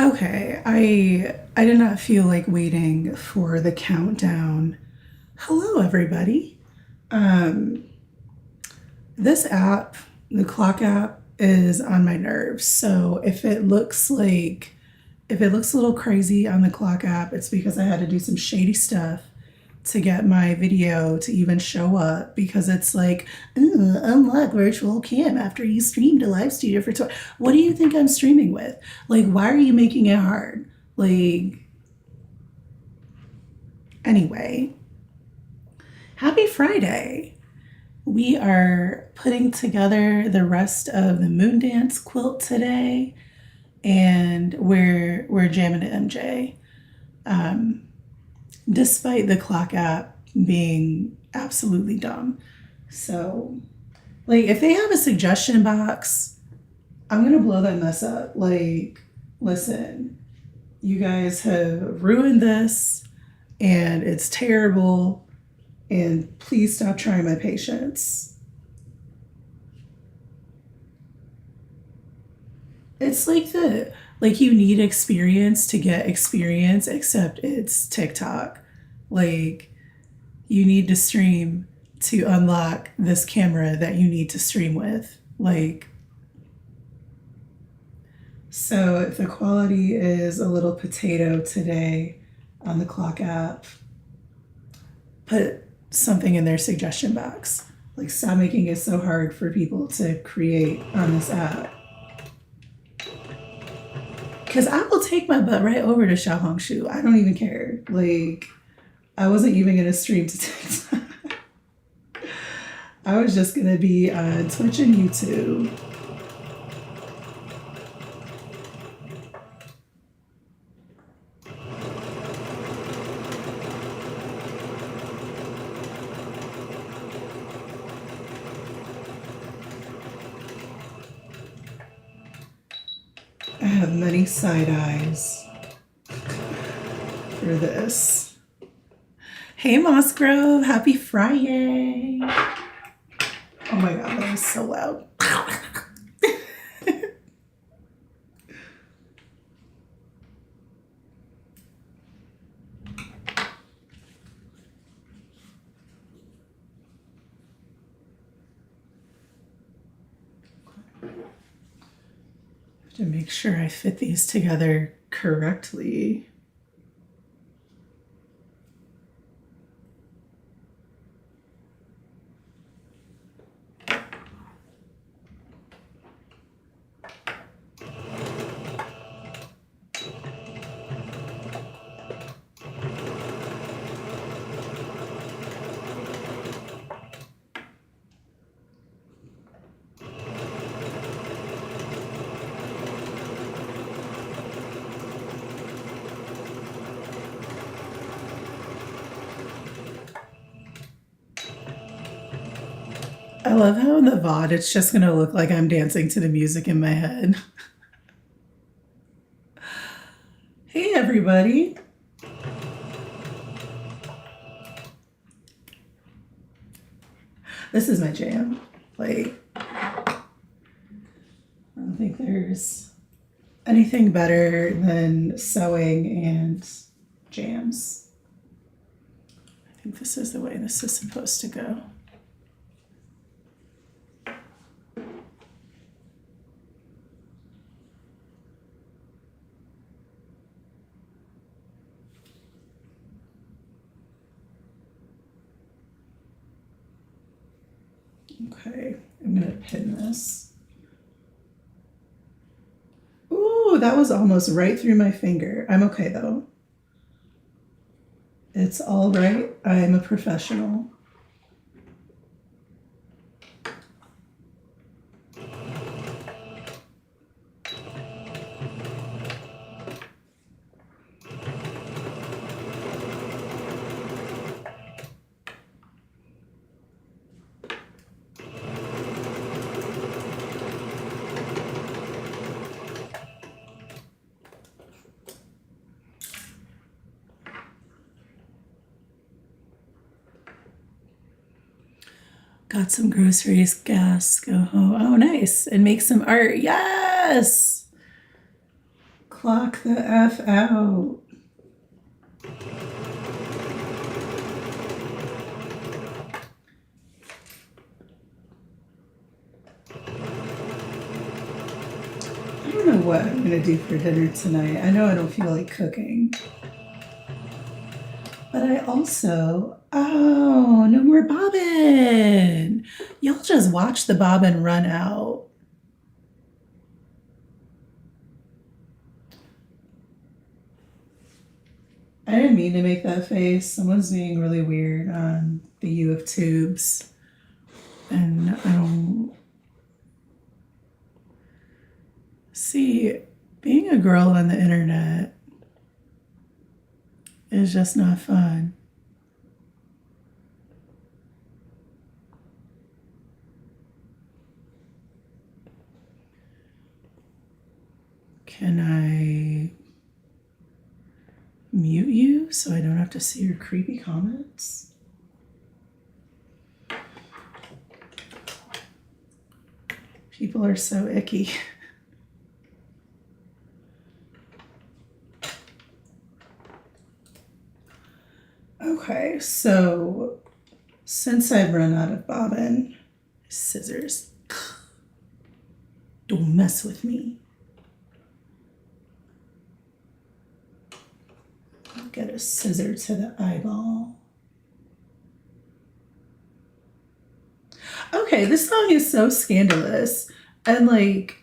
Okay, I did not feel like waiting for the countdown. Hello, everybody. Um, this app, the clock app, is on my nerves. So if it looks a little crazy on the clock app, it's because I had to do some shady stuff to get my video to even show up because it's like, unlock virtual cam after you streamed a live studio for 20. What do you think I'm streaming with? Like, why are you making it hard? Like, anyway, happy Friday. We are putting together the rest of the Moondance quilt today, and we're jamming to MJ. Um, Despite the clock app being absolutely dumb. So, like, if they have a suggestion box, I'm gonna blow that mess up. Like, listen, you guys have ruined this, and it's terrible, and please stop trying my patience. It's like you need experience to get experience, except it's TikTok. Like, you need to stream to unlock this camera that you need to stream with. Like, so if the quality is a little potato today on the clock app, put something in their suggestion box. Like, stop making it so hard for people to create on this app. Because I will take my butt right over to Xiaohongshu. I don't even care. Like, I wasn't even going to stream to TikTok. I was just going to be on Twitch and YouTube. I have many side eyes for this. Hey, Mossgrove, happy Friday. Oh my God, that was so loud. To make sure I fit these together correctly. I love how in the VOD it's just gonna look like I'm dancing to the music in my head. Hey, everybody. This is my jam. Like, I don't think there's anything better than sewing and jams. I think this is the way this is supposed to go. Okay, I'm gonna pin this. Ooh, that was almost right through my finger. I'm okay though. It's all right. I am a professional. Got some groceries, gas, go home. Oh, nice. And make some art. Yes. Clock the F out. I don't know what I'm gonna do for dinner tonight. I know I don't feel like cooking. But I also, oh, no more bobbin. Y'all just watch the bobbin run out. I didn't mean to make that face. Someone's being really weird on the U of Tubes. And I don't see, being a girl on the internet is just not fun. Can I mute you so I don't have to see your creepy comments? People are so icky. Okay, so since I've run out of bobbin, scissors, don't mess with me. I'll get a scissor to the eyeball. Okay, this song is so scandalous. And like,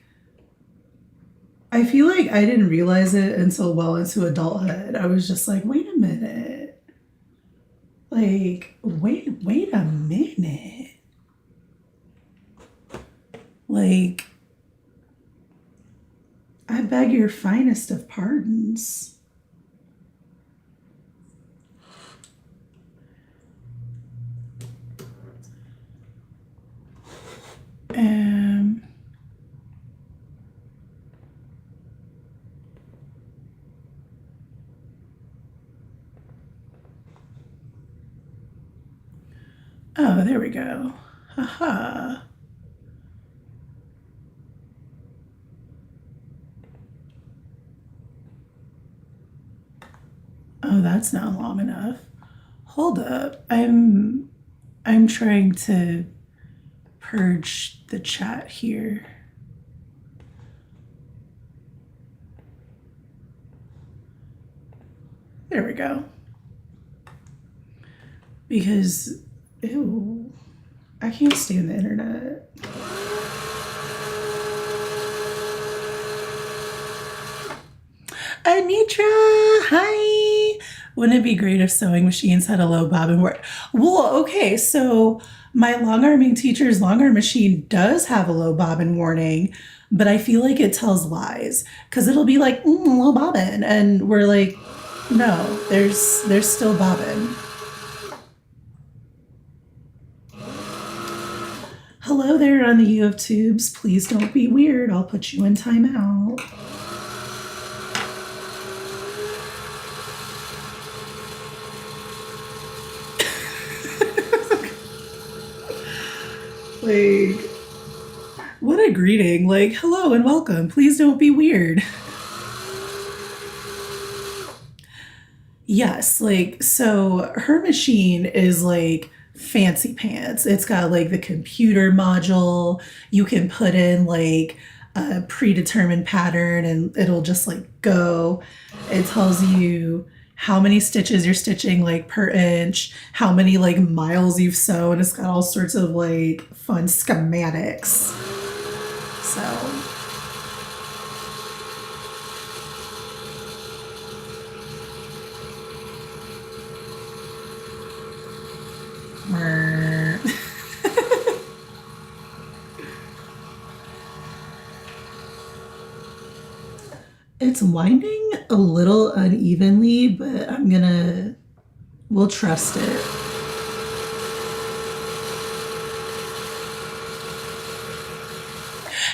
I feel like I didn't realize it until well into adulthood. I was just like, wait a minute. Like, wait a minute. Like, I beg your finest of pardons. Oh, there we go. Haha. Oh, that's not long enough. Hold up. I'm trying to purge the chat here. There we go. Because, ew, I can't stand the internet. Anitra, hi. Wouldn't it be great if sewing machines had a low bobbin work? Well, okay, so my long arming teacher's long arm machine does have a low bobbin warning, but I feel like it tells lies because it'll be like low bobbin, and we're like, no, there's still bobbin. Hello there on the U of Tubes. Please don't be weird. I'll put you in timeout. Like, what a greeting. Like, hello and welcome. Please don't be weird. Yes, like, so her machine is like fancy pants. It's got like the computer module. You can put in like a predetermined pattern and it'll just like go. It tells you how many stitches you're stitching like per inch, how many like miles you've sewn. It's got all sorts of like fun schematics. So it's winding a little unevenly, but we'll trust it.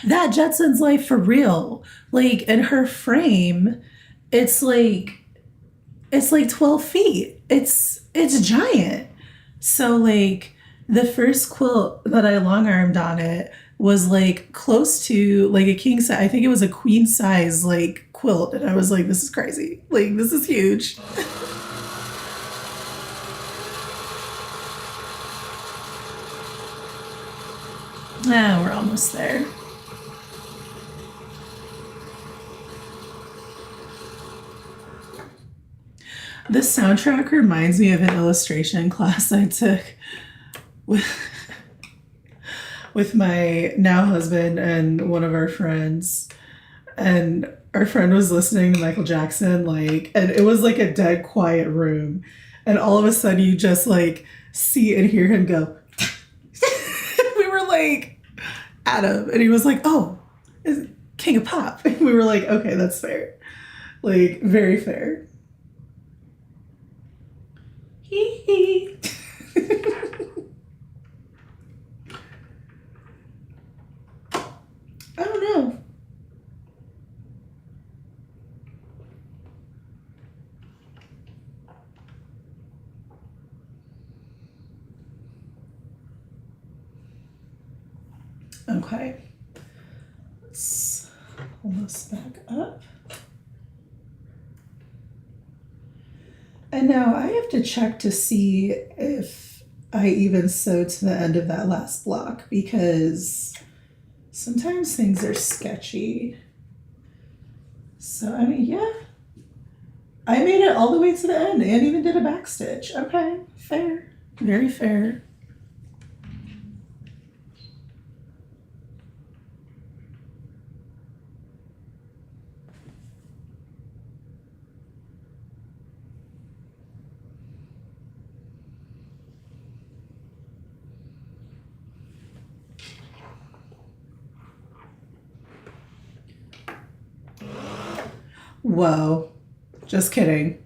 That Jetson's life for real. Like, in her frame, it's like 12 feet. It's giant. So like the first quilt that I long armed on it was like close to like a king size. I think it was a queen size like quilt. And I was like, this is crazy. Like, this is huge. Ah, we're almost there. This soundtrack reminds me of an illustration class I took with, with my now husband and one of our friends. And our friend was listening to Michael Jackson, like, and it was like a dead quiet room. And all of a sudden, you just like see and hear him go. We were like, Adam. And he was like, oh, it's King of Pop. And we were like, okay, that's fair. Like, very fair. Hee hee. I don't know. Okay. Let's pull this back up. And now I have to check to see if I even sewed to the end of that last block because sometimes things are sketchy. So, I mean, yeah, I made it all the way to the end and even did a back stitch. Okay, fair. Very fair. Whoa, just kidding.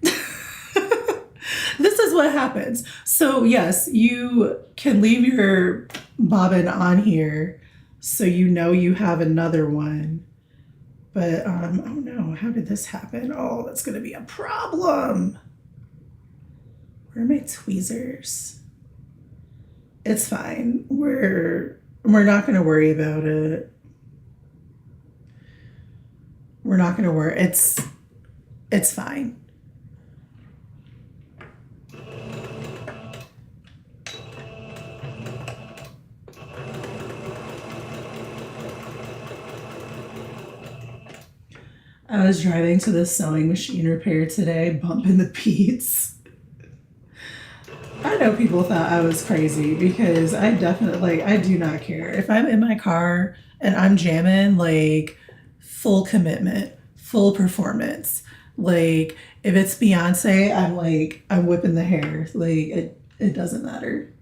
This is what happens. So, yes, you can leave your bobbin on here so you know you have another one. But, oh no, how did this happen? Oh, that's going to be a problem. Where are my tweezers? It's fine. We're not going to worry about it. We're not going to worry. It's fine. I was driving to the sewing machine repair today, bumping the Pete's. I know people thought I was crazy because I definitely, like, I do not care. If I'm in my car and I'm jamming, like, full commitment, full performance. Like, if it's Beyonce, I'm like, I'm whipping the hair. Like, it doesn't matter.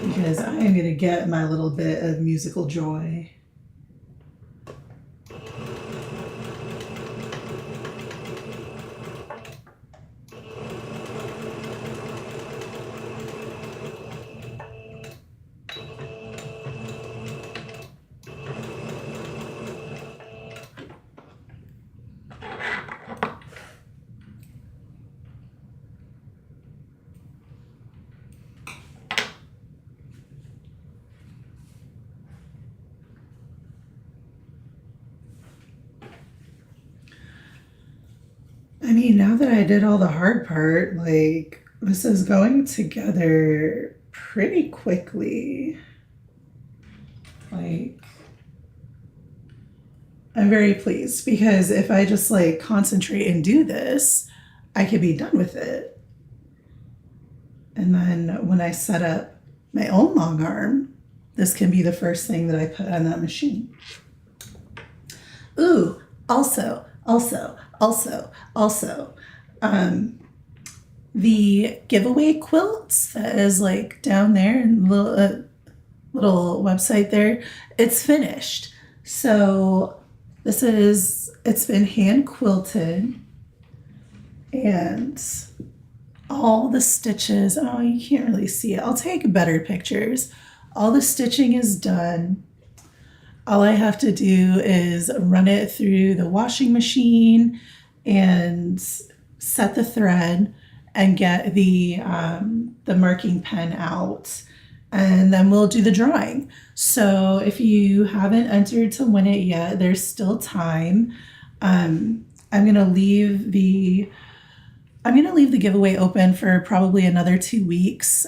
Because I am going to get my little bit of musical joy. I mean, now that I did all the hard part, like, this is going together pretty quickly. Like, I'm very pleased because if I just like concentrate and do this, I could be done with it. And then when I set up my own long arm, this can be the first thing that I put on that machine. Ooh, also, um, the giveaway quilts that is like down there in the little website there, it's finished. So it's been hand quilted and all the stitches, oh, you can't really see it. I'll take better pictures. All the stitching is done. All I have to do is run it through the washing machine and set the thread and get the the marking pen out, and then we'll do the drawing. So if you haven't entered to win it yet, there's still time. I'm gonna leave the giveaway open for probably another 2 weeks,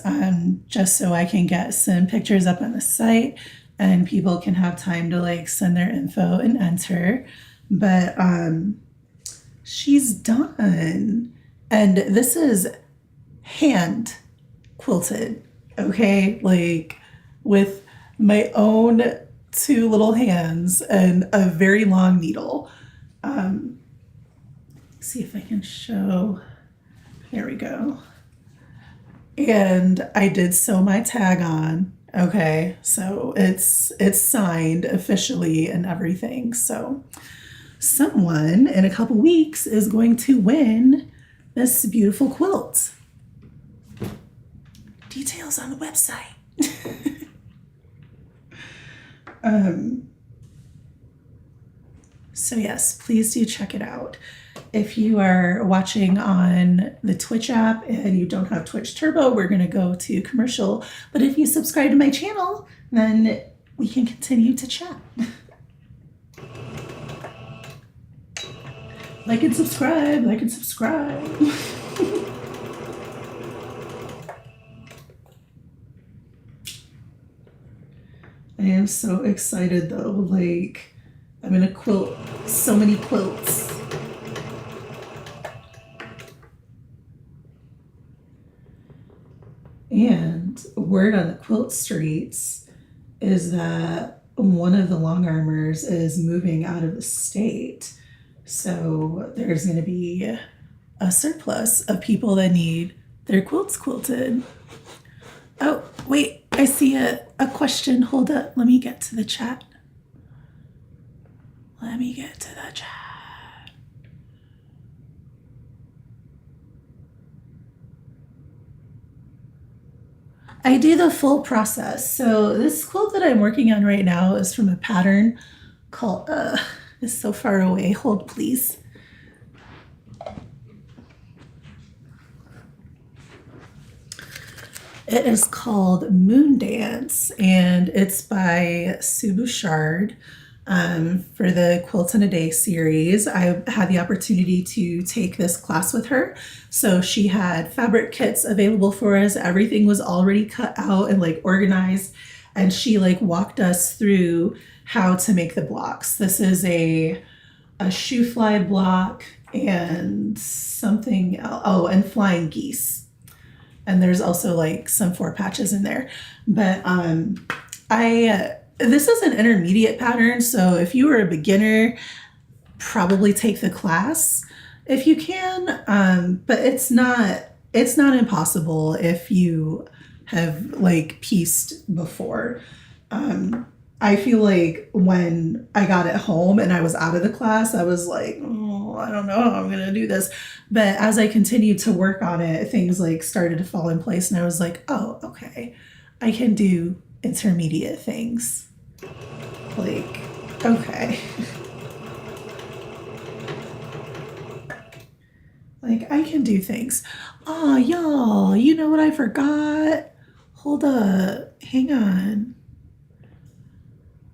just so I can get some pictures up on the site and people can have time to like send their info and enter. But she's done, and this is hand quilted, okay, like with my own two little hands and a very long needle. See if I can show. There we go. And I did sew my tag on. Okay, so it's signed officially and everything. So someone in a couple weeks is going to win this beautiful quilt. Details on the website. So yes, please do check it out. If you are watching on the Twitch app and you don't have Twitch Turbo, we're going to go to commercial. But if you subscribe to my channel, then we can continue to chat. Like and subscribe, like and subscribe. I am so excited though. Like, I'm gonna quilt so many quilts. And word on the quilt streets is that one of the long armors is moving out of the state. So there's going to be a surplus of people that need their quilts quilted. Oh, wait, I see a question. Hold up. Let me get to the chat. Let me get to the chat. I do the full process. So this quilt that I'm working on right now is from a pattern called, it's so far away. Hold, please. It is called Moon Dance, and it's by Sue Bouchard. For the Quilts in a Day series, I had the opportunity to take this class with her. So she had fabric kits available for us. Everything was already cut out and like organized. And she like walked us through how to make the blocks. This is a shoe fly block and something else. Oh, and flying geese. And there's also like some 4 patches in there. But this is an intermediate pattern, so if you are a beginner, probably take the class if you can. But it's not impossible if you have like pieced before. I feel like when I got it home and I was out of the class, I was like, oh, I don't know how I'm gonna do this. But as I continued to work on it, things like started to fall in place, and I was like, oh, okay, I can do intermediate things. Like, okay. Like, I can do things. Oh, y'all, you know what I forgot? Hold up, hang on.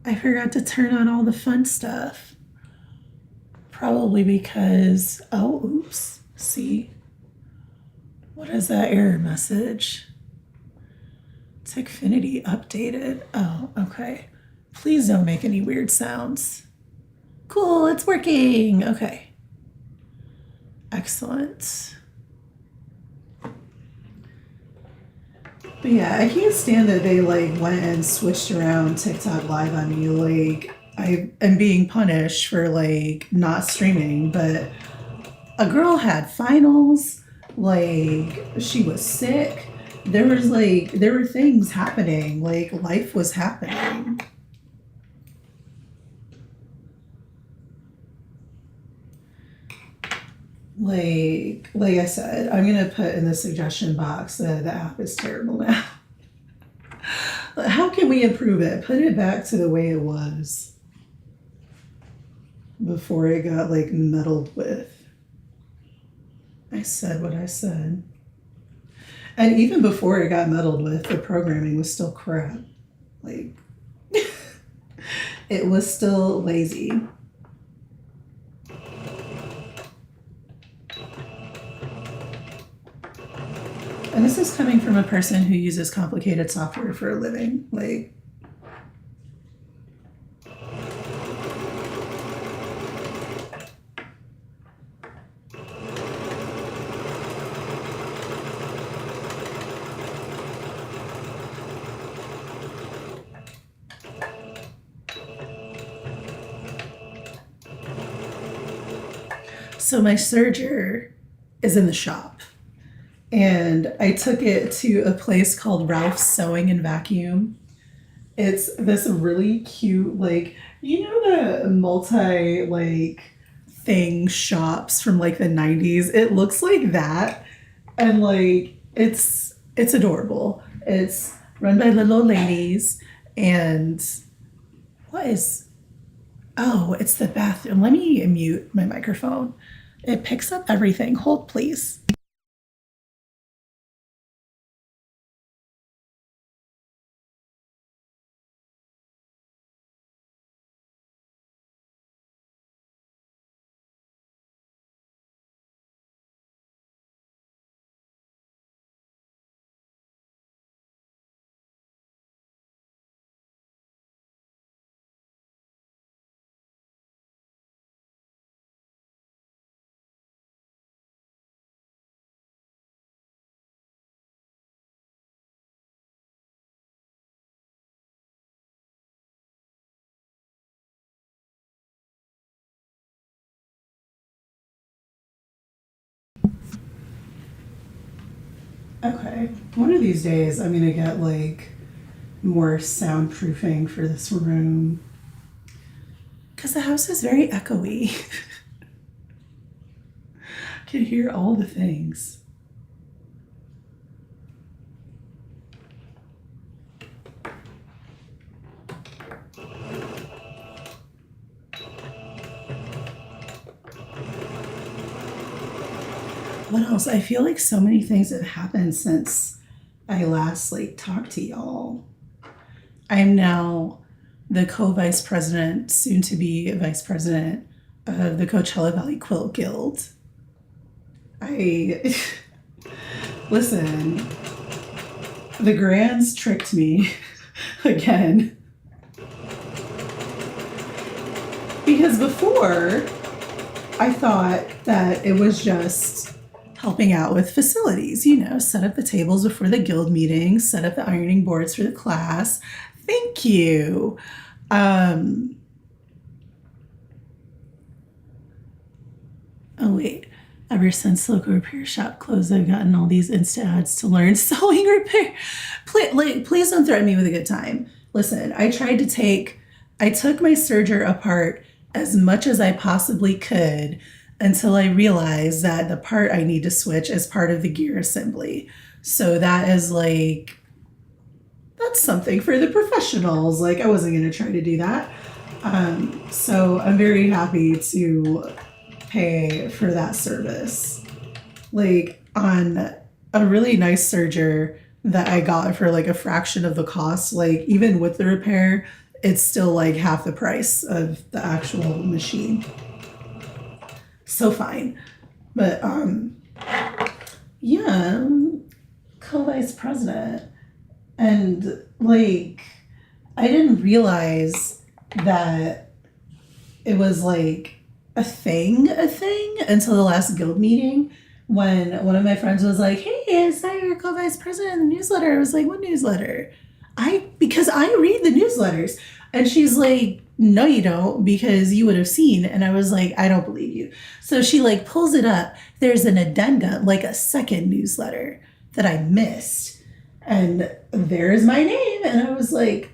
I forgot to turn on all the fun stuff. Probably because, oh, oops, see? What is that error message? Techfinity updated. Oh, okay. Please don't make any weird sounds. Cool, it's working. Okay. Excellent. But yeah, I can't stand that they like went and switched around TikTok live on me. Like, I am being punished for like not streaming, but a girl had finals, like she was sick. There were things happening, like life was happening. Like I said, I'm gonna put in the suggestion box that the app is terrible now. How can we improve it? Put it back to the way it was before it got like meddled with. I said what I said. And even before it got meddled with, the programming was still crap. Like, it was still lazy. And this is coming from a person who uses complicated software for a living. Like, so my serger is in the shop. And I took it to a place called Ralph's Sewing and Vacuum. It's this really cute, like, you know, the multi, like, thing shops from like the 90s. It looks like that. And like, it's adorable. It's run by little old ladies. And what is, oh, it's the bathroom. Let me mute my microphone. It picks up everything. Hold, please. Okay. One of these days, I'm going to get like more soundproofing for this room. Because the house is very echoey. I can hear all the things. What else? I feel like so many things have happened since I last like talked to y'all. I am now the co-vice president, soon to be vice president of the Coachella Valley Quilt Guild. I listen, the Grands tricked me again. Because before I thought that it was just helping out with facilities, you know, set up the tables before the guild meetings, set up the ironing boards for the class. Thank you. Oh, wait. Ever since Local Repair Shop closed, I've gotten all these Insta ads to learn sewing repair. Please don't threaten me with a good time. Listen, I took my serger apart as much as I possibly could until I realized that the part I need to switch is part of the gear assembly. So that is like, that's something for the professionals. Like, I wasn't going to try to do that. So I'm very happy to pay for that service. Like, on a really nice serger that I got for like a fraction of the cost, like, even with the repair, it's still like half the price of the actual machine. So fine. But yeah, co-vice president. And like, I didn't realize that it was like a thing until the last guild meeting, when one of my friends was like, hey, I saw your co-vice president in the newsletter. I was like, what newsletter? Because I read the newsletters. And she's like, no, you don't, because you would have seen. And I was like, I don't believe you. So she like pulls it up. There's an addendum, like a second newsletter that I missed. And there's my name. And I was like,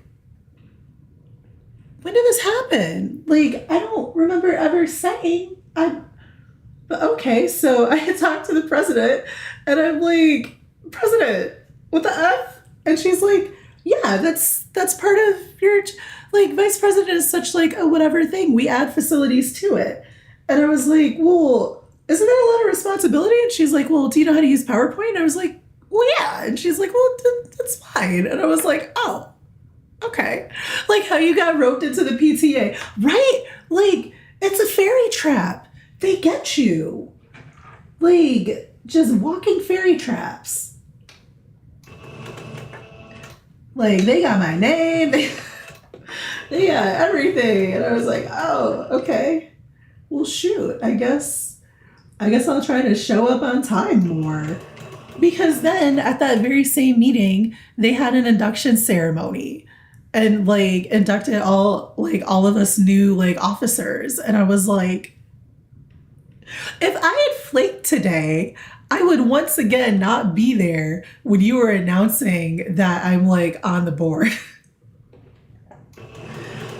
when did this happen? Like, I don't remember ever saying but okay. So I had talked to the president and I'm like, President, what the F? And she's like, yeah, that's part of your, like, vice president is such like a whatever thing. We add facilities to it. And I was like, well, isn't that a lot of responsibility? And she's like, well, do you know how to use PowerPoint? And I was like, well, yeah. And she's like, well, that's fine. And I was like, oh, okay. Like how you got roped into the PTA, right? Like, it's a fairy trap. They get you. Like, just walking fairy traps. Like, they got my name. They got everything. And I was like, oh, okay. Well, shoot. I guess I'll try to show up on time more. Because then at that very same meeting, they had an induction ceremony and like inducted all of us new like officers. And I was like, if I had flaked today, I would once again not be there when you were announcing that I'm like on the board.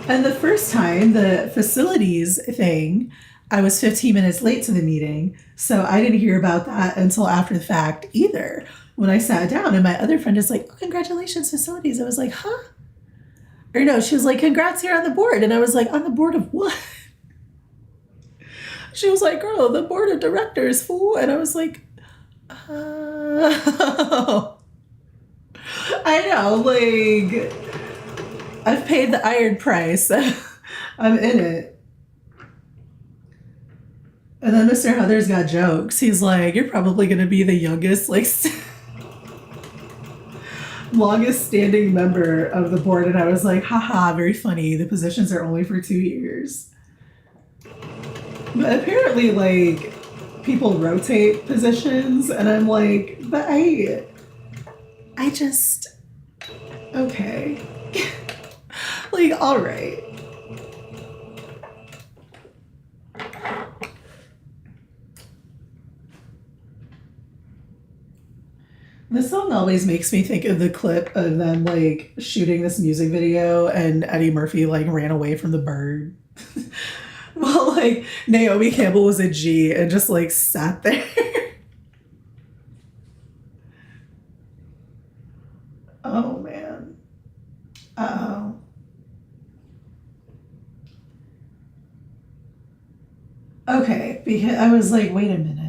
And the first time, the facilities thing, I was 15 minutes late to the meeting. So I didn't hear about that until after the fact either. When I sat down and my other friend is like, oh, congratulations, facilities. I was like, huh? Or no, she was like, congrats, you're on the board. And I was like, on the board of what? She was like, girl, the board of directors, fool. And I was like, oh. I know, like, I've paid the iron price. I'm in it. And then Mr. Heathers got jokes. He's like, you're probably going to be the youngest, like, longest standing member of the board. And I was like, haha, very funny. The positions are only for 2 years. But apparently, like, people rotate positions. And I'm like, but I just, okay. Like, all right. This song always makes me think of the clip of them like shooting this music video and Eddie Murphy like ran away from the bird. Well, like Naomi Campbell was a G and just like sat there. Oh man. Uh-oh. Okay, because I was like, wait a minute.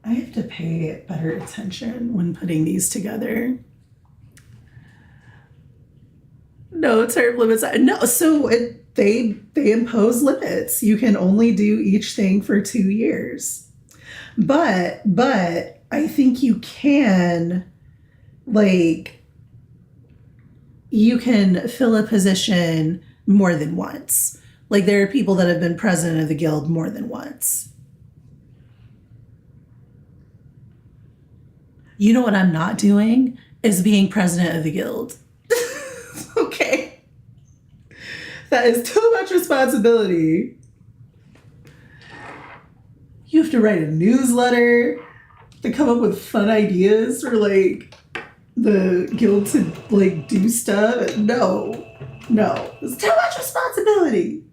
I have to pay better attention when putting these together. No term limits. No, so they impose limits. You can only do each thing for 2 years. But I think you can like you can fill a position more than once. Like there are people that have been president of the guild more than once. You know what I'm not doing is being president of the guild. Okay. That is too much responsibility. You have to write a newsletter to come up with fun ideas for like the guild to like do stuff. No. It's too much responsibility.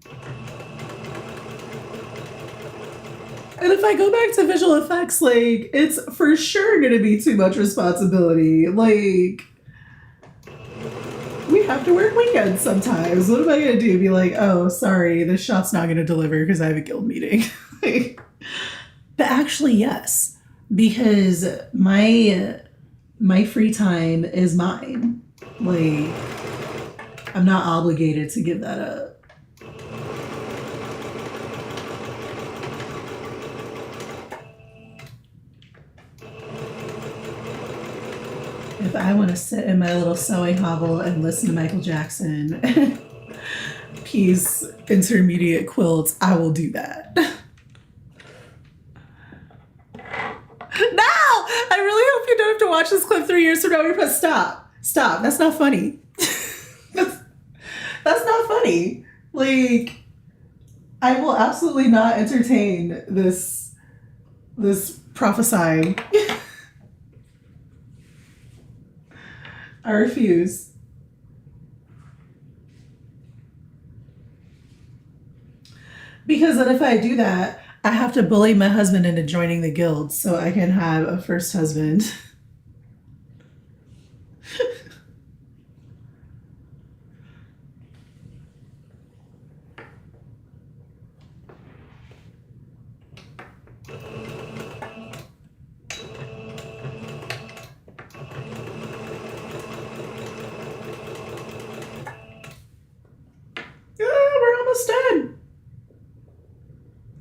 And if I go back to visual effects, like, it's for sure going to be too much responsibility. Like, we have to work weekends sometimes. What am I going to do? Be like, oh, sorry, this shot's not going to deliver because I have a guild meeting. But actually, yes, because my free time is mine. Like, I'm not obligated to give that up. If I want to sit in my little sewing hovel and listen to Michael Jackson, piece intermediate quilts, I will do that. No! I really hope you don't have to watch this clip 3 years from now. You're stop. That's not funny. that's not funny. Like, I will absolutely not entertain this prophesying. I refuse. Because then if I do that, I have to bully my husband into joining the guild so I can have a first husband.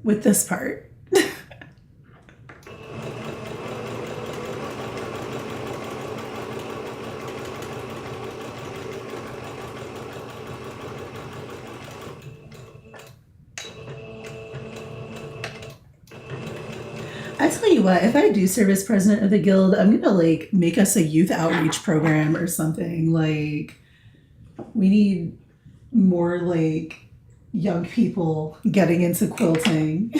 with this part. I tell you what, if I do serve as president of the guild, I'm gonna like make us a youth outreach program or something. Like, we need more like young people getting into quilting.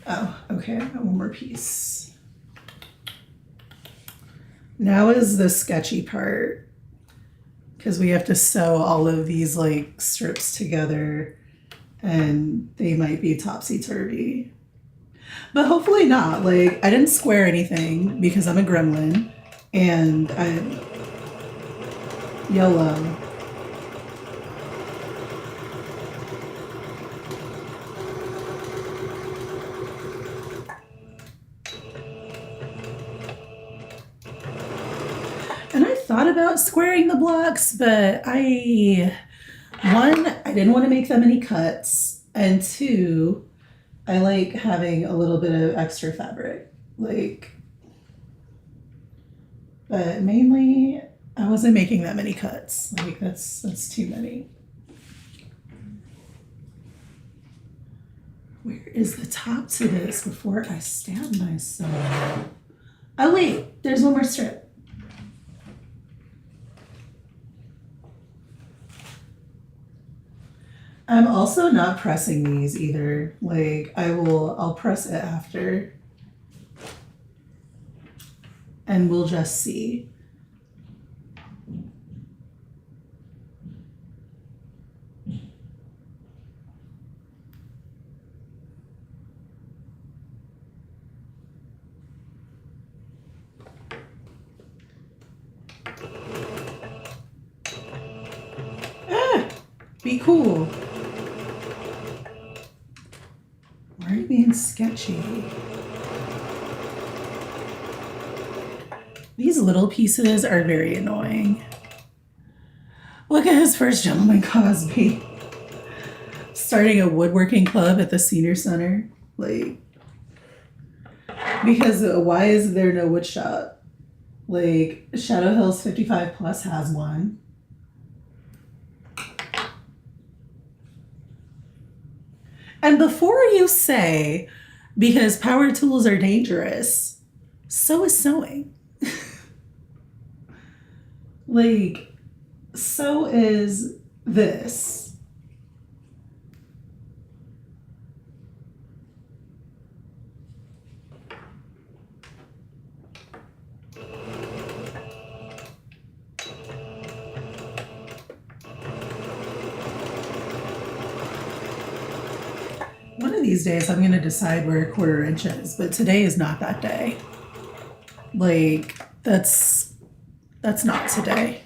Oh, okay, I got one more piece. Now is the sketchy part because we have to sew all of these like strips together and they might be topsy-turvy. But hopefully not. Like, I didn't square anything because I'm a gremlin and I YOLO. And I thought about squaring the blocks, but I didn't want to make them any cuts, and two, I like having a little bit of extra fabric. Like, but mainly I wasn't making that many cuts. Like, that's too many. Where is the top to this before I stab myself? Oh wait, there's one more strip. I'm also not pressing these either. Like, I'll press it after and we'll just see. Ah, be cool. Why are you being sketchy? These little pieces are very annoying. Look at his first Gentleman Cosby. Starting a woodworking club at the senior center. Like, because why is there no wood shop? Like, Shadow Hills 55 Plus has one. And before you say, because power tools are dangerous, so is sewing. Like, so is this. One of these days I'm going to decide where a quarter inch is, but today is not that day. Like, that's not today.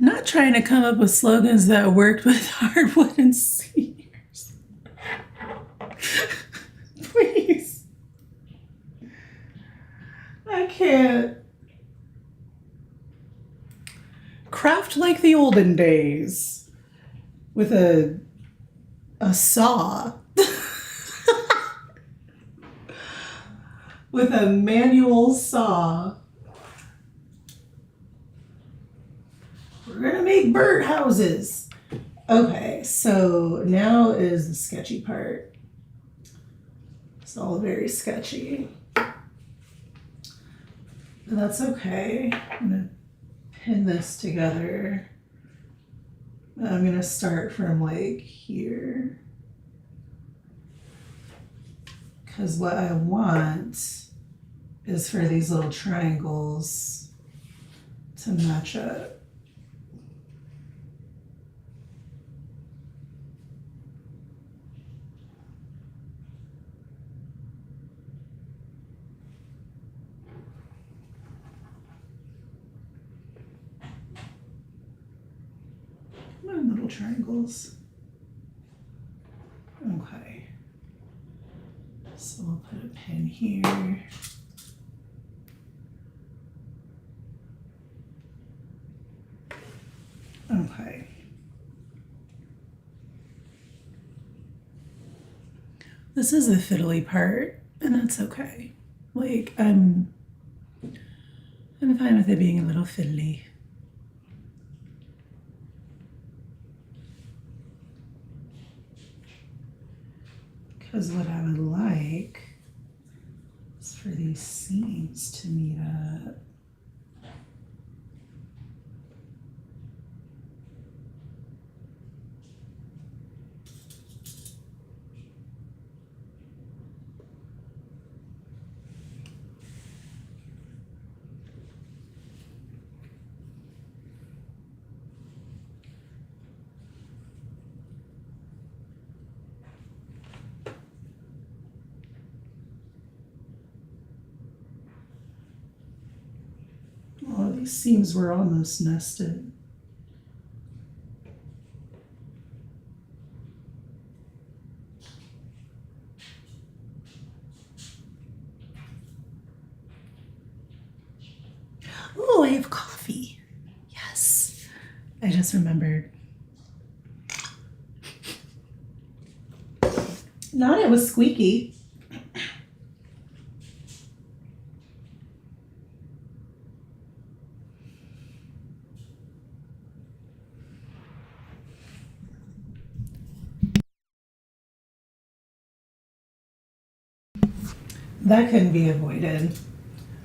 not trying to come up with slogans that worked with hardwood and seniors. Please. I can't. Craft like the olden days with a saw. With a manual saw. We're gonna make birdhouses. Okay, so now is the sketchy part. It's all very sketchy. But that's okay. I'm gonna pin this together. I'm gonna start from like here. Because what I want is for these little triangles to match up. Come on, little triangles. Okay. So we'll put a pin here. Okay. This is the fiddly part, and that's okay. Like, I'm fine with it being a little fiddly. Because what I would like is for these seams to meet up. Oh, these seams were almost nested. Oh, I have coffee. Yes. I just remembered. Not it was squeaky. That couldn't be avoided.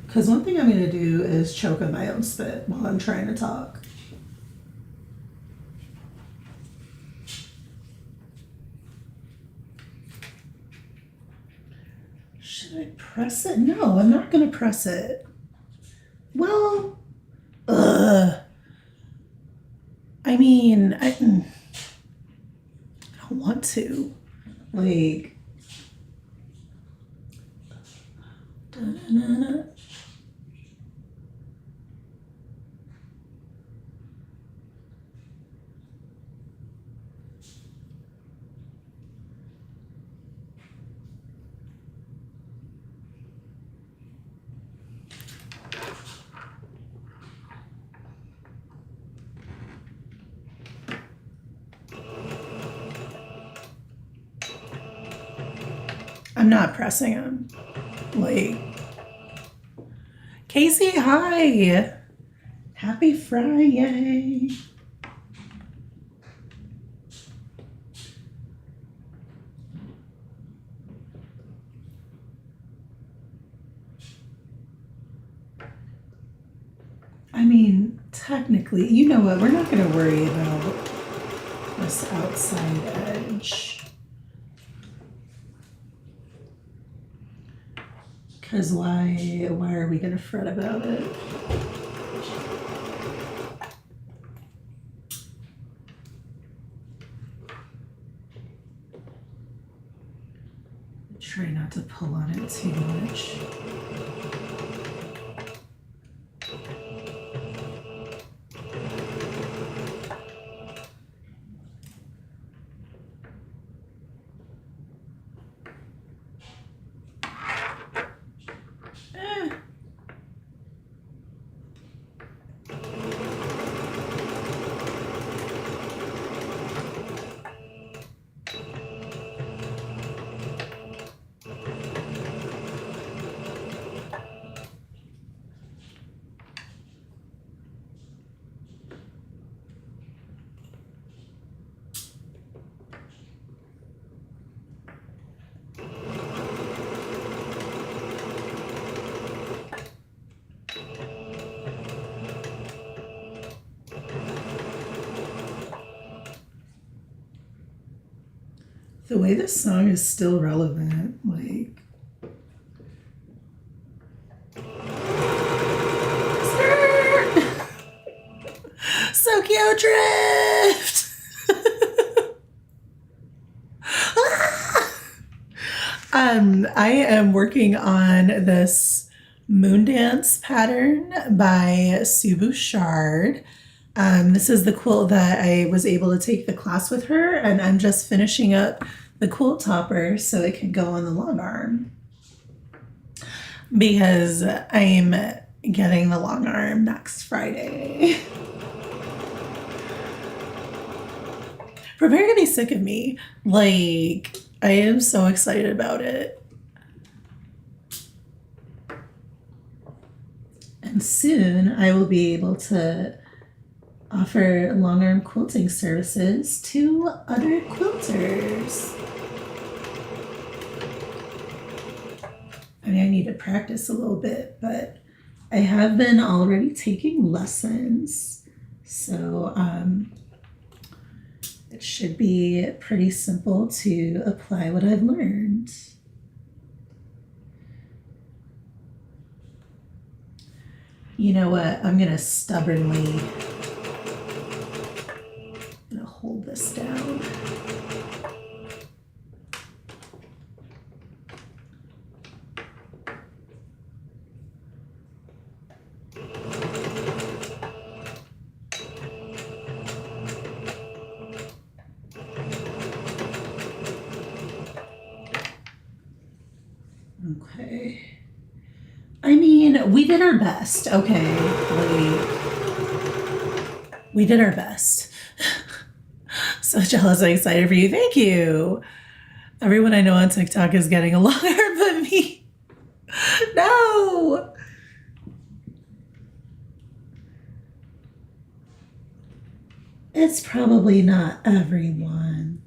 Because one thing I'm going to do is choke on my own spit while I'm trying to talk. Should I press it? No, I'm not going to press it. Well, I mean, I don't want to. Like, da-na-na-na. I'm not pressing them. Like, Casey, hi. Happy Friday. I mean, technically, you know what? We're not going to worry about this outside edge. Because why are we going to fret about it? Try not to pull on it too much. The way this song is still relevant, like. Sokyo Drift! I am working on this Moondance pattern by Sue Bouchard. This is the quilt that I was able to take the class with her, and I'm just finishing up the quilt topper so it can go on the long arm. Because I'm getting the long arm next Friday. Prepare to be sick of me. Like, I am so excited about it. And soon I will be able to offer long arm quilting services to other quilters. I mean, I need to practice a little bit, but I have been already taking lessons. So, it should be pretty simple to apply what I've learned. You know what? I'm gonna stubbornly hold this down. Okay. I mean, we did our best, okay? We did our best. So jealous and excited for you. Thank you. Everyone I know on TikTok is getting a longer but me. No. It's probably not everyone.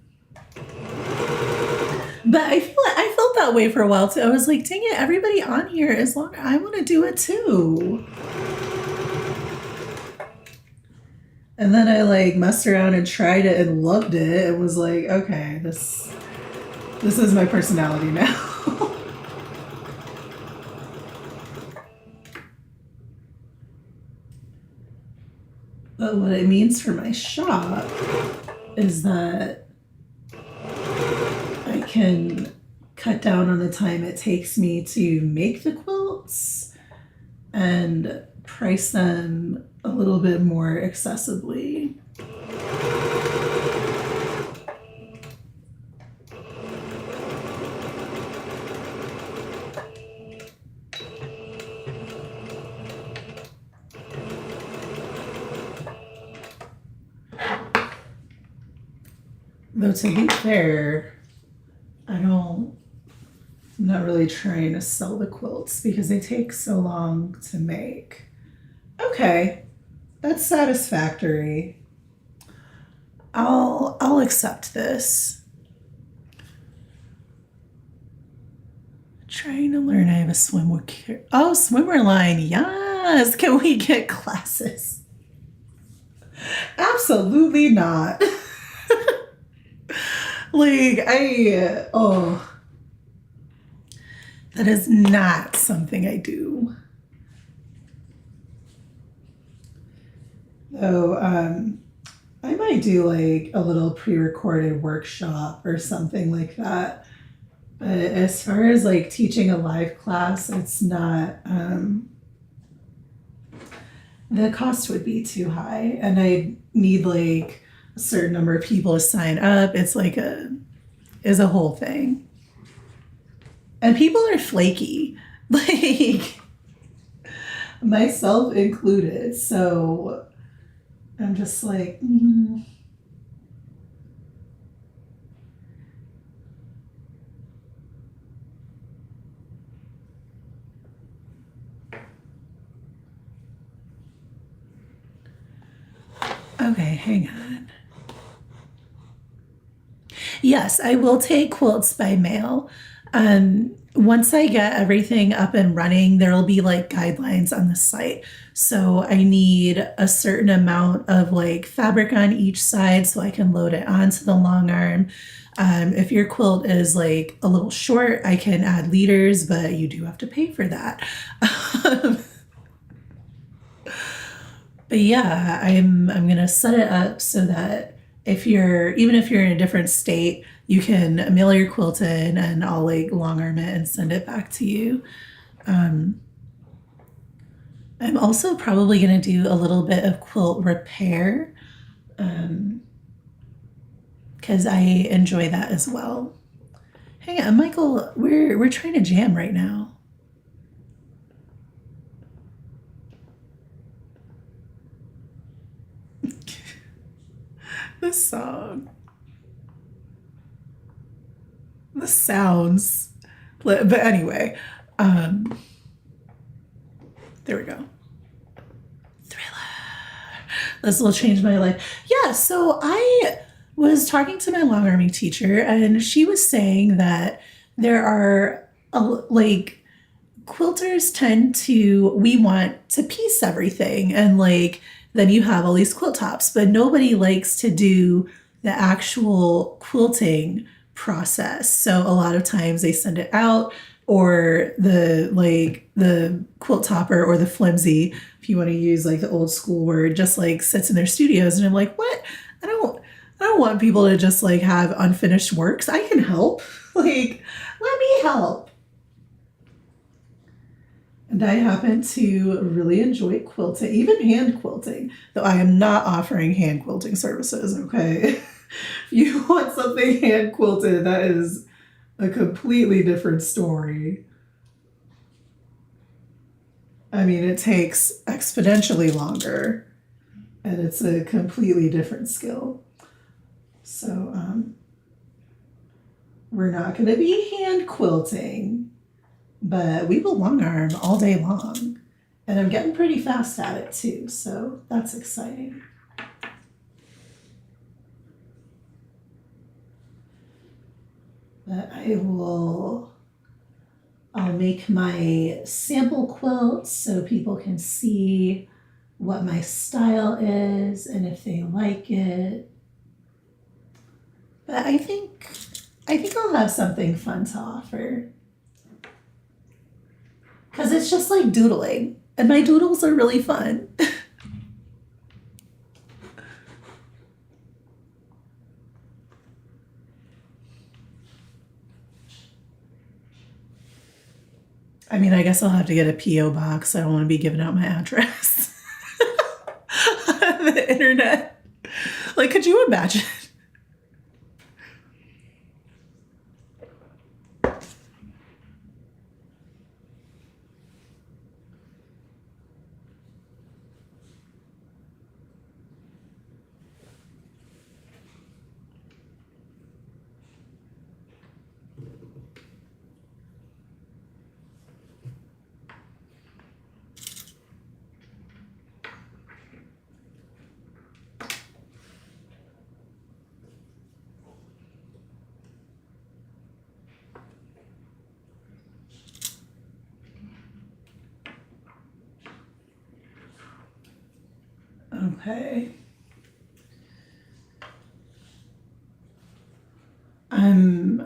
But I felt that way for a while too. I was like, dang it, everybody on here is long. I want to do it too. And then I like messed around and tried it and loved it. It was like, okay, this is my personality now. But what it means for my shop is that I can cut down on the time it takes me to make the quilts and price them a little bit more accessibly. Though to be fair, I'm not really trying to sell the quilts because they take so long to make. Okay, that's satisfactory. I'll accept this. Trying to learn. I have a swimwear. Oh, swimwear line. Yes. Can we get classes? Absolutely not. Like, that is not something I do. Though, I might do like a little pre-recorded workshop or something like that. But as far as like teaching a live class, it's not, the cost would be too high and I need like a certain number of people to sign up. It's like is a whole thing. And people are flaky, like myself included. So I'm just like, Okay, hang on. Yes, I will take quilts by mail. Once I get everything up and running, there will be like guidelines on the site. So I need a certain amount of like fabric on each side so I can load it onto the long arm. If your quilt is like a little short, I can add leaders, but you do have to pay for that. But yeah, I'm gonna set it up so that if you're even if you're in a different state, you can mail your quilt in, and I'll like long arm it and send it back to you. Um, I'm also probably gonna do a little bit of quilt repair because I enjoy that as well. Hey, Michael, we're trying to jam right now. This song, the sounds, but anyway, um, there we go. This will change my life. Yeah, so I was talking to my long arming teacher, and she was saying that there are like quilters tend to we want to piece everything, and like then you have all these quilt tops, but nobody likes to do the actual quilting process. So a lot of times they send it out, or the quilt topper or the flimsy, if you want to use like the old school word, just like sits in their studios. And I'm like, what? I don't want people to just like have unfinished works. I can help. Like, let me help. And I happen to really enjoy quilting, even hand quilting, though I am not offering hand quilting services, okay? If you want something hand quilted, that is a completely different story. I mean, it takes exponentially longer, and it's a completely different skill. So, we're not going to be hand quilting, but we will long arm all day long. And I'm getting pretty fast at it too, so that's exciting. But I'll make my sample quilts so people can see what my style is and if they like it. But I think I'll have something fun to offer. Because it's just like doodling, and my doodles are really fun. I mean, I guess I'll have to get a P.O. box. I don't want to be giving out my address on the internet. Like, could you imagine? Okay.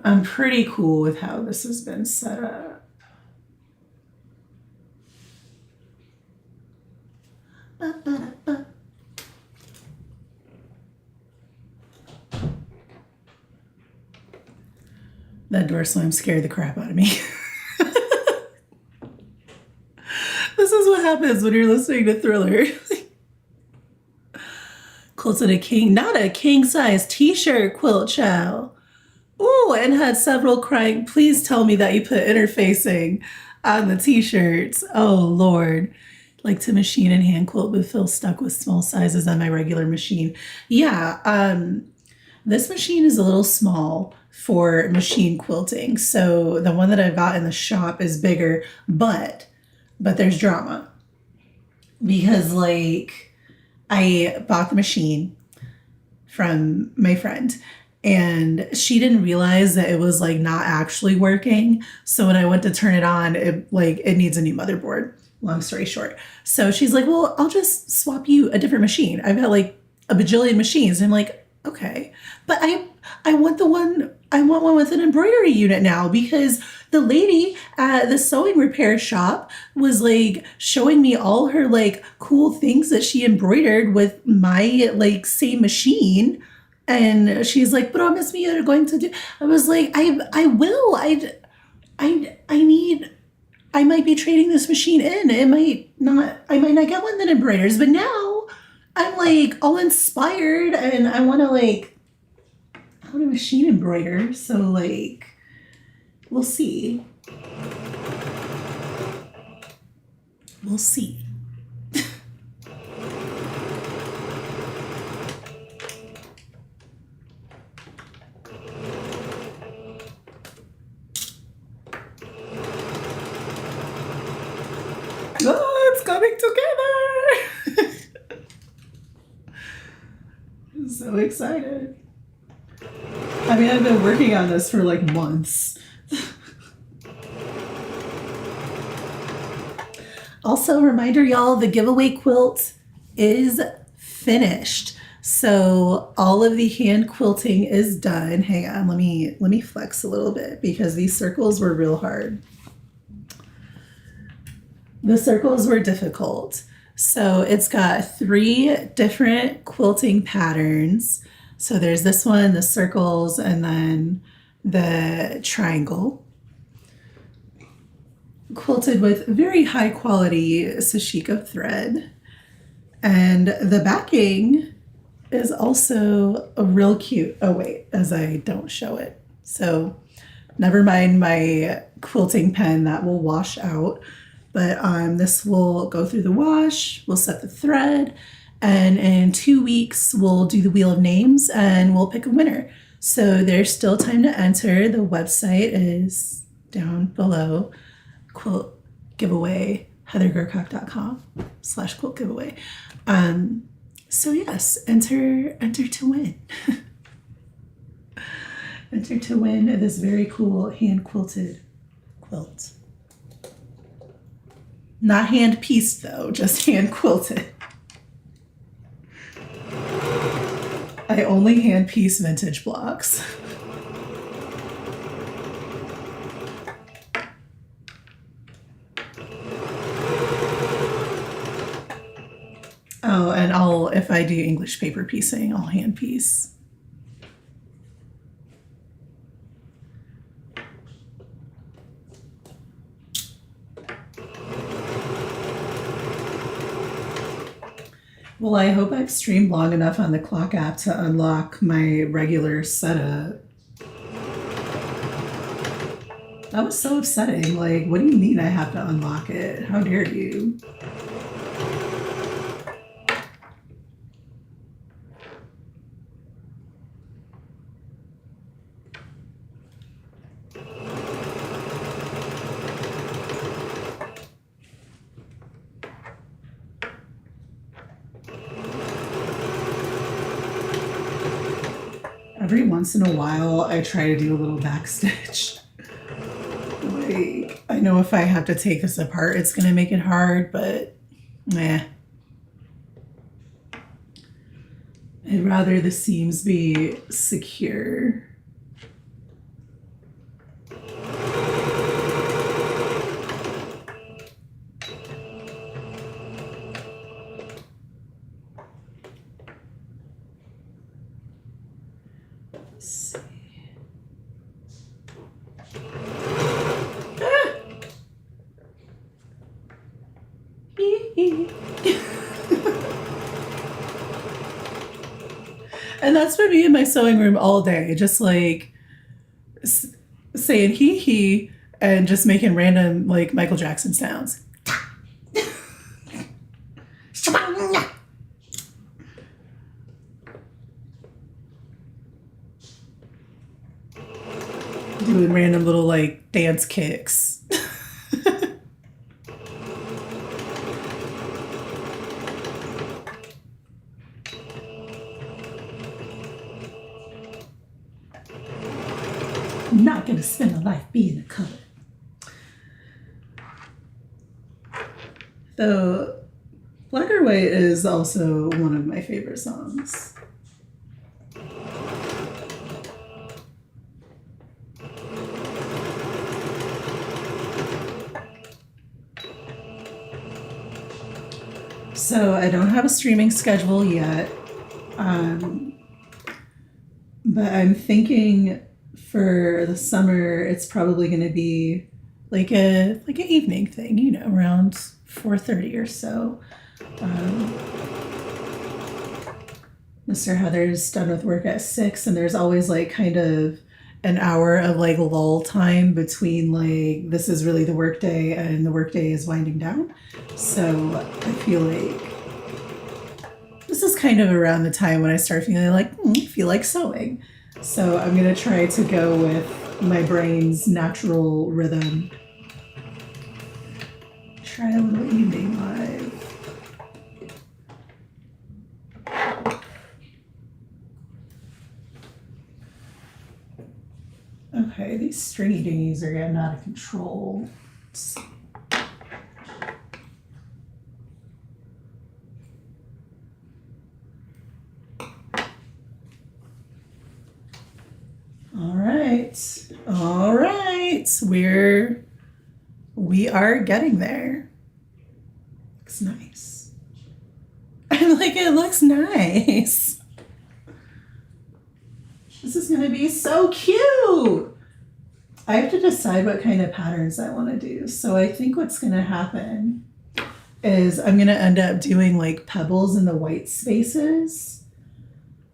I'm pretty cool with how this has been set up. That door slam scared the crap out of me. This is what happens when you're listening to Thriller. Quilted a king, not a king size t-shirt quilt, child. Ooh, and had several crying, please tell me that you put interfacing on the t-shirts. Oh Lord. Like to machine and hand quilt, but feel stuck with small sizes on my regular machine. Yeah, this machine is a little small for machine quilting. So the one that I've got in the shop is bigger, but there's drama. Because like I bought the machine from my friend, and she didn't realize that it was like not actually working. So when I went to turn it on, it needs a new motherboard. Long story short. So she's like, "Well, I'll just swap you a different machine. I've got like a bajillion machines." And I'm like, Okay. But I want one with an embroidery unit now because the lady at the sewing repair shop was like showing me all her like cool things that she embroidered with my like same machine. And she's like, promise me you're going to do. I was like, I will. I need, I might be trading this machine in. I might not get one that embroiders, but now I'm like all inspired and I want a machine embroider. So like, we'll see. We'll see. Oh, it's coming together. I'm so excited. I mean, I've been working on this for like months. Also, reminder, y'all, the giveaway quilt is finished. So all of the hand quilting is done. Hang on, let me flex a little bit because these circles were real hard. The circles were difficult. So it's got 3 different quilting patterns. So there's this one, the circles, and then the triangle. Quilted with very high quality Sashiko thread. And the backing is also a real cute. Oh wait, as I don't show it. So never mind my quilting pen, that will wash out. But this will go through the wash, we'll set the thread, and in 2 weeks we'll do the wheel of names and we'll pick a winner. So there's still time to enter. The website is down below. Quilt giveaway, heathergercock.com/quilt giveaway. So yes, enter to win. Enter to win this very cool hand quilted quilt. Not hand pieced though, just hand quilted. I only hand piece vintage blocks. Oh, and if I do English paper piecing, I'll hand piece. Well, I hope I've streamed long enough on the Clock app to unlock my regular setup. That was so upsetting. Like, what do you mean I have to unlock it? How dare you? Every once in a while, I try to do a little backstitch. Like, I know if I have to take this apart, it's gonna make it hard, but eh. I'd rather the seams be secure. Let's see. And that's for me in my sewing room all day, just like saying hee hee and just making random like Michael Jackson sounds. Doing random little like dance kicks. I'm not gonna spend a life being a color. Though Black or White is also one of my favorite songs. So I don't have a streaming schedule yet, um, but I'm thinking for the summer it's probably going to be like an evening thing, around 4:30 or so. Um, Mr. Heather's done with work at 6, and there's always like kind of an hour of like lull time between like this is really the workday and the workday is winding down. So I feel like this is kind of around the time when I start feeling like I feel like sewing. So I'm gonna try to go with my brain's natural rhythm. Try a little evening live. Okay, these stringy dingies are getting out of control. Let's see. All right, we are getting there. Looks nice. I'm like, it looks nice. This is gonna be so cute. I have to decide what kind of patterns I want to do. So I think what's gonna happen is I'm gonna end up doing like pebbles in the white spaces.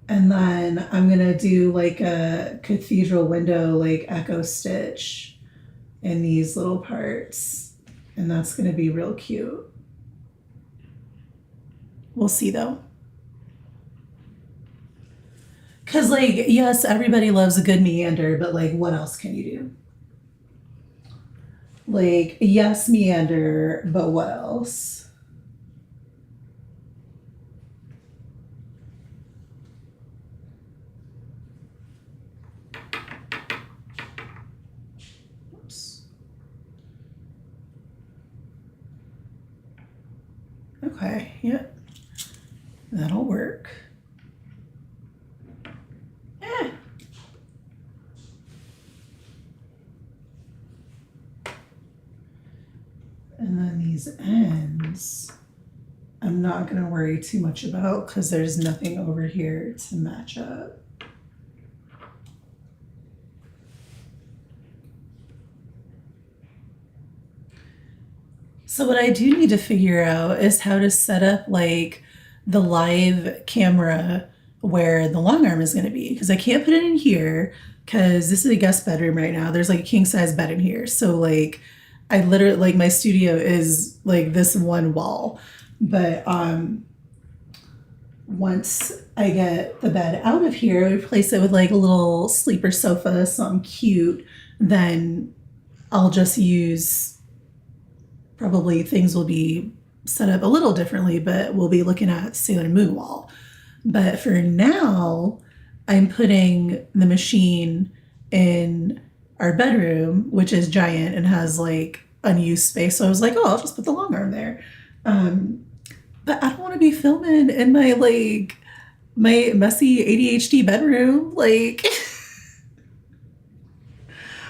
And then I'm gonna do like a cathedral window, like echo stitch in these little parts. And that's gonna be real cute. We'll see though. Cause like, yes, everybody loves a good meander, but like what else can you do? Like, yes, meander, but what else? Oops. Okay, yeah, that'll work. Eh. And then these ends, I'm not gonna worry too much about because there's nothing over here to match up. So what I do need to figure out is how to set up like the live camera where the long arm is going to be because I can't put it in here because this is a guest bedroom right now. There's like a king size bed in here. So like I literally like my studio is like this one wall. But once I get the bed out of here, replace it with like a little sleeper sofa, something cute, then I'll just use probably things will be set up a little differently, but we'll be looking at Sailor Moon wall. But for now, I'm putting the machine in our bedroom, which is giant and has like unused space. So I was like, oh, I'll just put the long arm there. But I don't want to be filming in my messy ADHD bedroom. Like,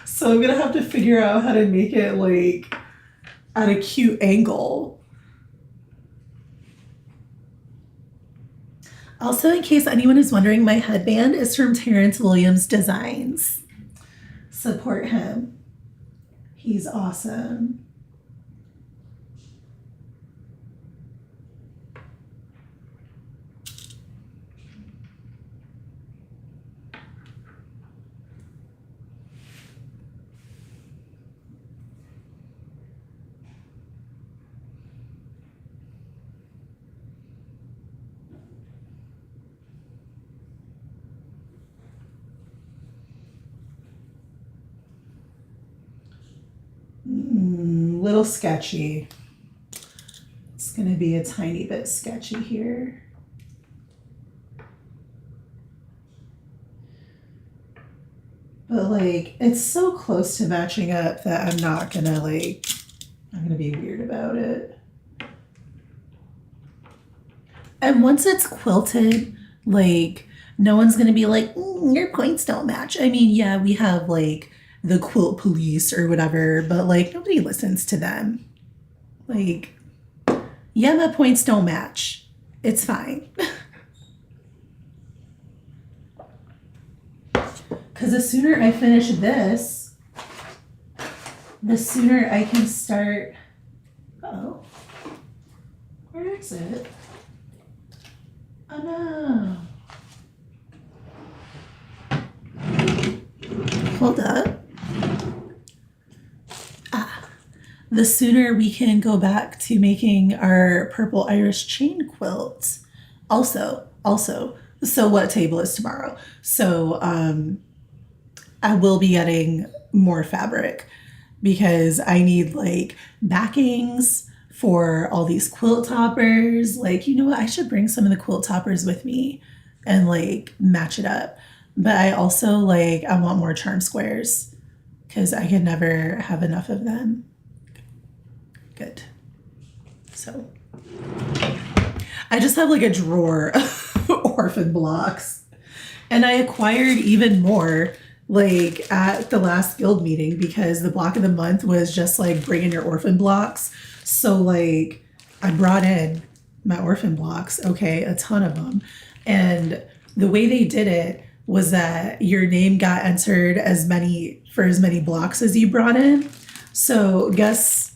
so I'm gonna have to figure out how to make it like at a cute angle. Also, in case anyone is wondering, my headband is from Terrence Williams Designs. Support him. He's awesome. Little sketchy. It's gonna be a tiny bit sketchy here. But like, it's so close to matching up that I'm gonna be weird about it. And once it's quilted, like, no one's gonna be like, your points don't match. I mean, yeah, we have like the quilt police or whatever, but like nobody listens to them. Like, Yeah, my points don't match. It's fine. Because the sooner I finish this, the sooner I can start. Oh, where is it? Oh no. Hold up. The sooner we can go back to making our purple Irish chain quilt. Also, so what table is tomorrow? So I will be getting more fabric because I need like backings for all these quilt toppers. Like, you know what? I should bring some of the quilt toppers with me and like match it up. But I also like, I want more charm squares because I can never have enough of them. Good. So I just have like a drawer of orphan blocks. And I acquired even more like at the last guild meeting because the block of the month was just like bring in your orphan blocks. So like I brought in my orphan blocks, okay, a ton of them. And the way they did it was that your name got entered as many blocks as you brought in. So guess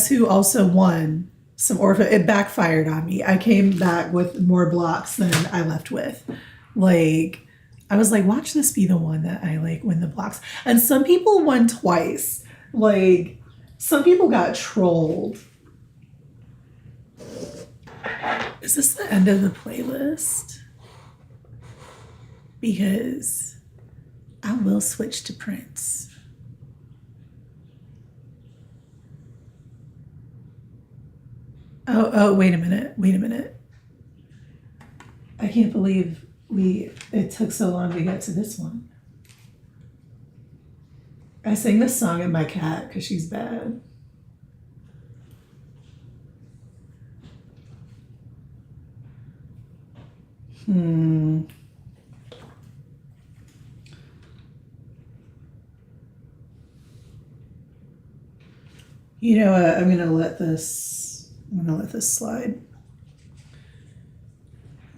who also won some orphan? It backfired on me. I came back with more blocks than I left with. Like, I was like, watch this be the one that I like win the blocks. And some people won twice. Like, some people got trolled. Is this the end of the playlist? Because I will switch to Prince. Oh, wait a minute. I can't believe it took so long to get to this one. I sang this song at my cat because she's bad. You know what? I'm gonna let this slide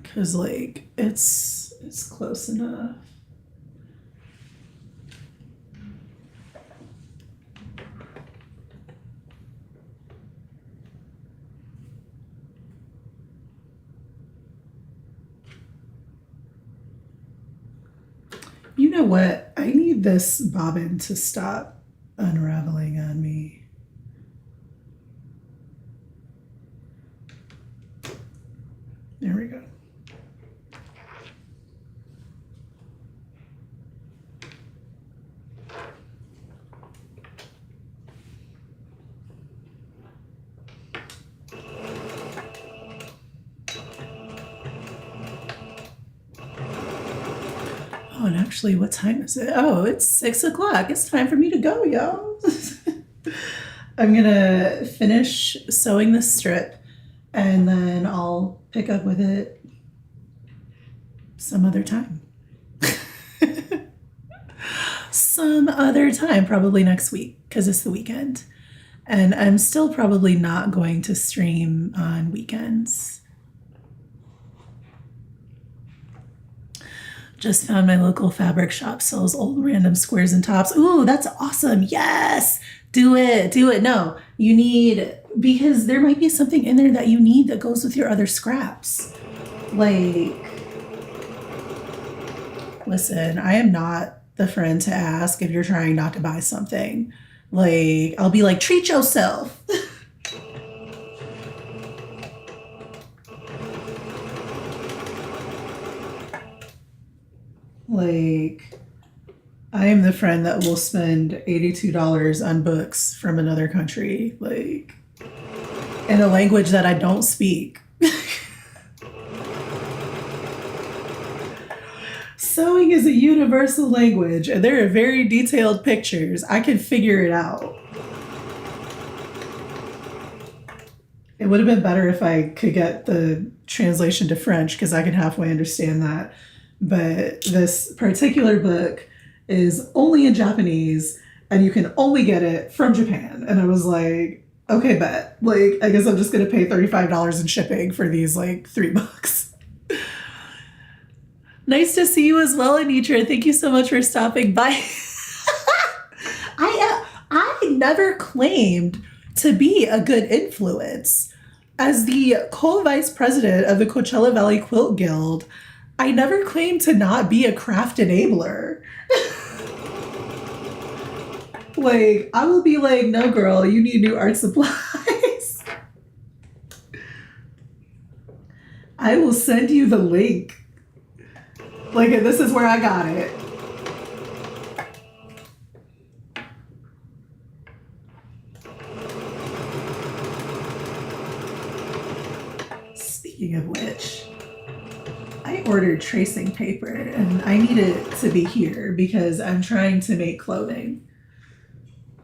because like it's close enough. You know what? I need this bobbin to stop unraveling on me. There we go. Oh, and actually, what time is it? Oh, it's 6 o'clock. It's time for me to go, y'all. I'm gonna finish sewing this strip and then I'll pick up with it some other time. Some other time, probably next week, because it's the weekend. And I'm still probably not going to stream on weekends. Just found my local fabric shop sells old random squares and tops. Ooh, that's awesome. Yes. Do it. No, you need, because there might be something in there that you need that goes with your other scraps. Like, listen, I am not the friend to ask if you're trying not to buy something. Like, I'll be like, treat yourself. Like, I am the friend that will spend $82 on books from another country, like, in a language that I don't speak. Sewing is a universal language, and there are very detailed pictures. I can figure it out. It would have been better if I could get the translation to French because I can halfway understand that. But this particular book is only in Japanese and you can only get it from Japan. And I was like, Okay, bet. Like, I guess I'm just gonna pay $35 in shipping for these like $3. Nice to see you as well, Anitra. Thank you so much for stopping by. I never claimed to be a good influence. As the co-vice president of the Coachella Valley Quilt Guild, I never claimed to not be a craft enabler. Like, I will be like, no, girl, you need new art supplies. I will send you the link. Like, this is where I got it. Speaking of which, I ordered tracing paper and I need it to be here because I'm trying to make clothing.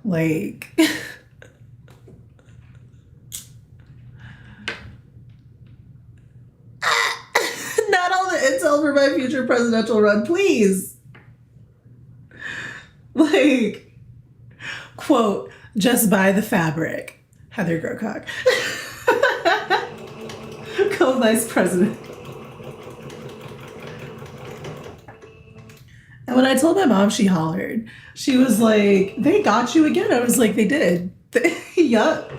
Like, not all the intel for my future presidential run, please. Like, quote, just buy the fabric. Heather Grocock. Co-vice president. And when I told my mom, she hollered. She was like, they got you again. I was like, they did. Yup.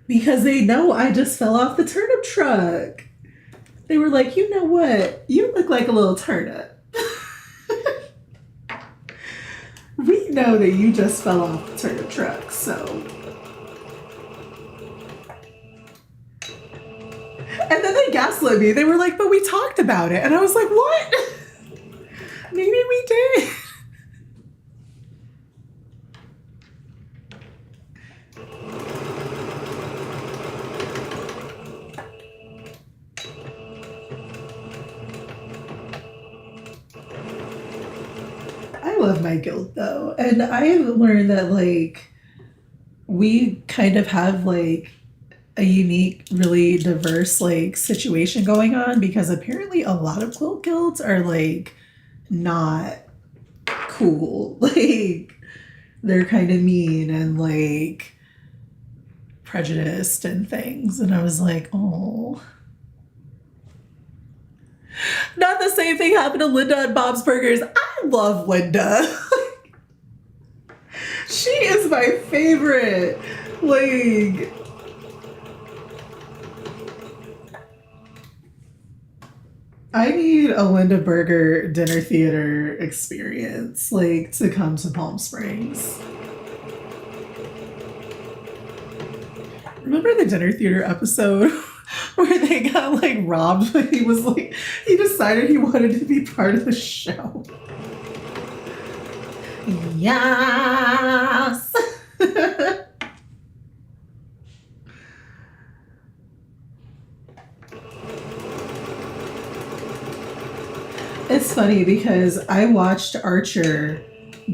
Because they know I just fell off the turnip truck. They were like, you know what? You look like a little turnip. We know that you just fell off the turnip truck, so. And then they gaslit me. They were like, but we talked about it. And I was like, what? Maybe we did. I love my guild though. And I have learned that like we kind of have like a unique, really diverse like situation going on because apparently a lot of quilt guilds are like not cool. Like they're kind of mean and like prejudiced and things. And I was like, oh. Not the same thing happened to Linda at Bob's Burgers. I love Linda. She is my favorite. Like, I need a Linda Burger dinner theater experience, like, to come to Palm Springs. Remember the dinner theater episode where they got like robbed, but he was like, he decided he wanted to be part of the show. Yes. It's funny because I watched Archer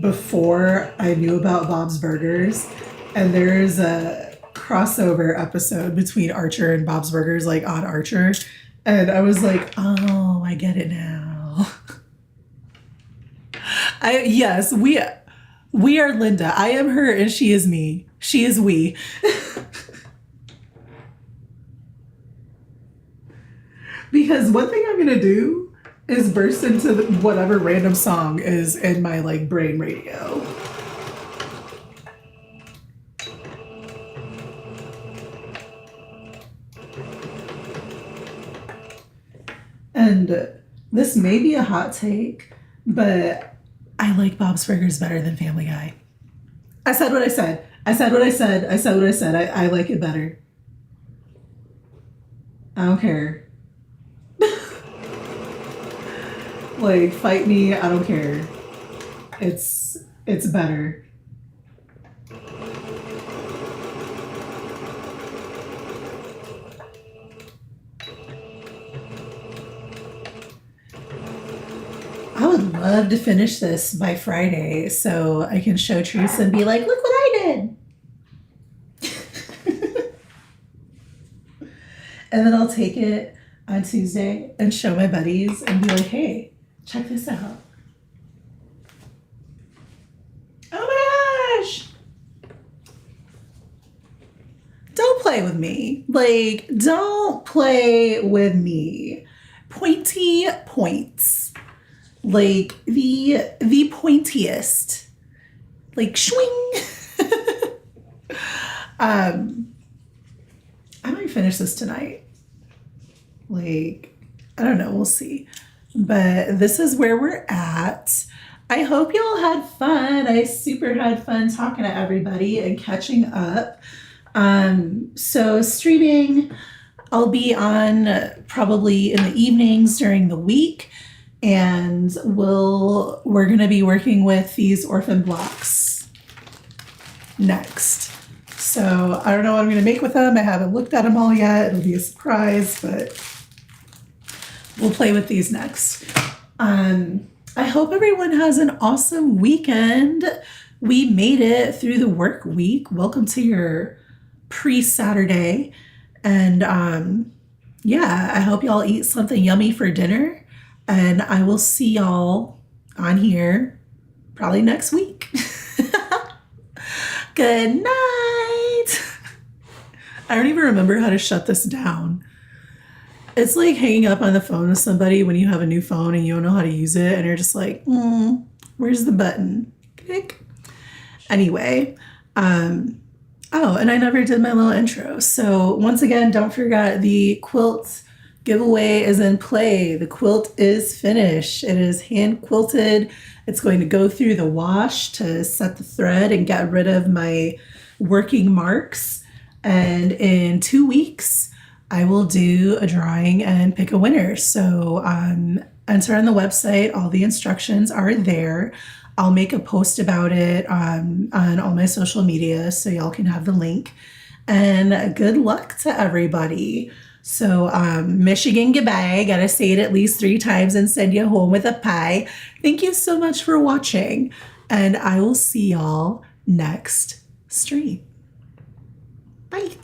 before I knew about Bob's Burgers, and there's a crossover episode between Archer and Bob's Burgers, like on Archer, and I was like, oh, I get it now. Yes, we are Linda. I am her and she is me. She is we. Because one thing I'm gonna do is burst into whatever random song is in my like brain radio. And this may be a hot take, but I like Bob's Burgers better than Family Guy. I said what I said. I said what I said. I said what I said. I like it better. I don't care. Like, fight me. I don't care. It's better. I would love to finish this by Friday so I can show Teresa and be like, look what I did. And then I'll take it on Tuesday and show my buddies and be like, hey, check this out. Oh my play with me. Like, don't play with me. Pointy points. Like the pointiest. Like swing. I might finish this tonight. Like, I don't know, we'll see. But this is where we're at. I hope y'all had fun. I super had fun talking to everybody and catching up. So streaming, I'll be on probably in the evenings during the week, and we're gonna be working with these orphan blocks next. So I don't know what I'm gonna make with them. I haven't looked at them all yet. It'll be a surprise, but we'll play with these next. I hope everyone has an awesome weekend. We made it through the work week. Welcome to your pre-Saturday. And yeah, I hope y'all eat something yummy for dinner. And I will see y'all on here probably next week. Good night. I don't even remember how to shut this down. It's like hanging up on the phone with somebody when you have a new phone and you don't know how to use it and you're just like, where's the button? Click. Anyway, oh, and I never did my little intro. So once again, don't forget the quilt giveaway is in play. The quilt is finished. It is hand quilted. It's going to go through the wash to set the thread and get rid of my working marks. And in 2 weeks, I will do a drawing and pick a winner. So enter on the website. All the instructions are there. I'll make a post about it on all my social media so y'all can have the link. And good luck to everybody. So Michigan goodbye. Gotta say it at least 3 times and send you home with a pie. Thank you so much for watching. And I will see y'all next stream. Bye.